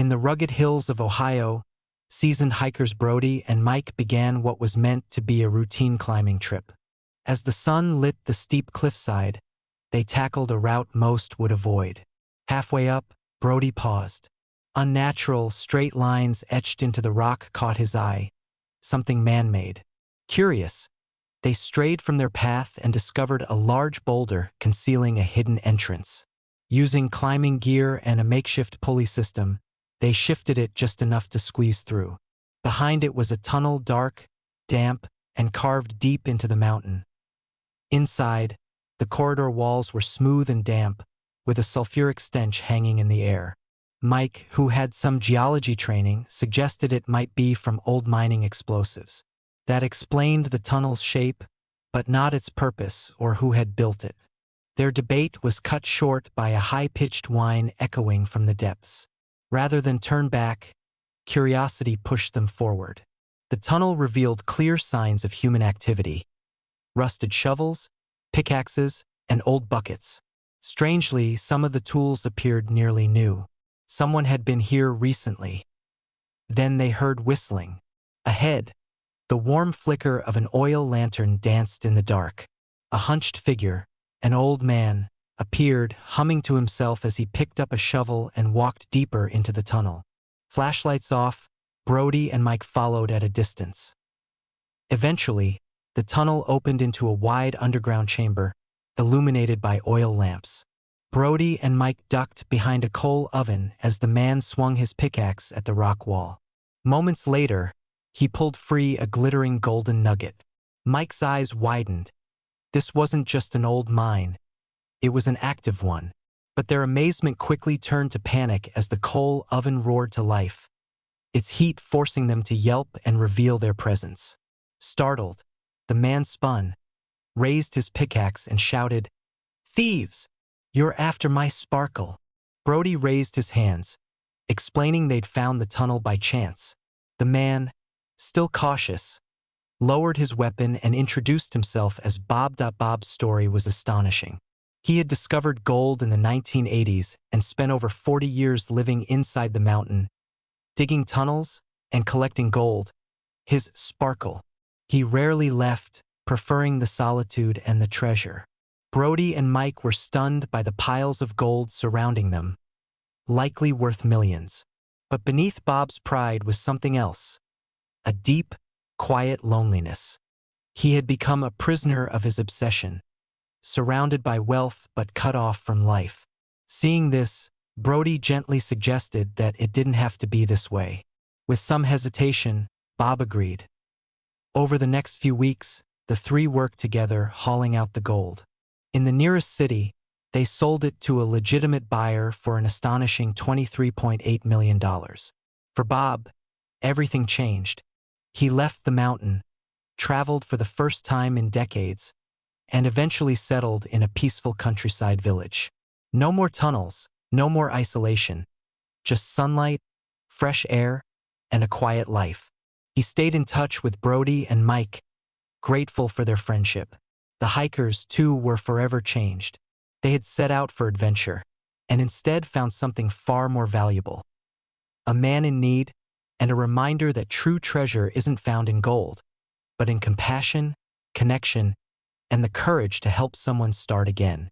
In the rugged hills of Ohio, seasoned hikers Brody and Mike began what was meant to be a routine climbing trip. As the sun lit the steep cliffside, they tackled a route most would avoid. Halfway up, Brody paused. Unnatural, straight lines etched into the rock caught his eye, something man-made. Curious, they strayed from their path and discovered a large boulder concealing a hidden entrance. Using climbing gear and a makeshift pulley system, they shifted it just enough to squeeze through. Behind it was a tunnel dark, damp, and carved deep into the mountain. Inside, the corridor walls were smooth and damp, with a sulfuric stench hanging in the air. Mike, who had some geology training, suggested it might be from old mining explosives. That explained the tunnel's shape, but not its purpose or who had built it. Their debate was cut short by a high-pitched whine echoing from the depths. Rather than turn back, curiosity pushed them forward. The tunnel revealed clear signs of human activity: rusted shovels, pickaxes, and old buckets. Strangely, some of the tools appeared nearly new. Someone had been here recently. Then they heard whistling. Ahead, the warm flicker of an oil lantern danced in the dark. A hunched figure, an old man, appeared, humming to himself as he picked up a shovel and walked deeper into the tunnel. Flashlights off, Brody and Mike followed at a distance. Eventually, the tunnel opened into a wide underground chamber, illuminated by oil lamps. Brody and Mike ducked behind a coal oven as the man swung his pickaxe at the rock wall. Moments later, he pulled free a glittering golden nugget. Mike's eyes widened. This wasn't just an old mine. It was an active one. But their amazement quickly turned to panic as the coal oven roared to life, its heat forcing them to yelp and reveal their presence. Startled, the man spun, raised his pickaxe and shouted, "Thieves! You're after my sparkle." Brody raised his hands, explaining they'd found the tunnel by chance. The man, still cautious, lowered his weapon and introduced himself as Bob. Bob's story was astonishing. He had discovered gold in the 1980s and spent over 40 years living inside the mountain, digging tunnels and collecting gold. His sparkle. He rarely left, preferring the solitude and the treasure. Brody and Mike were stunned by the piles of gold surrounding them, likely worth millions. But beneath Bob's pride was something else, a deep, quiet loneliness. He had become a prisoner of his obsession, surrounded by wealth but cut off from life. Seeing this, Brody gently suggested that it didn't have to be this way. With some hesitation, Bob agreed. Over the next few weeks, the three worked together, hauling out the gold. In the nearest city, they sold it to a legitimate buyer for an astonishing $23.8 million. For Bob, everything changed. He left the mountain, traveled for the first time in decades, and eventually settled in a peaceful countryside village. No more tunnels, no more isolation, just sunlight, fresh air, and a quiet life. He stayed in touch with Brody and Mike, grateful for their friendship. The hikers, too, were forever changed. They had set out for adventure, and instead found something far more valuable: a man in need, and a reminder that true treasure isn't found in gold, but in compassion, connection, and the courage to help someone start again.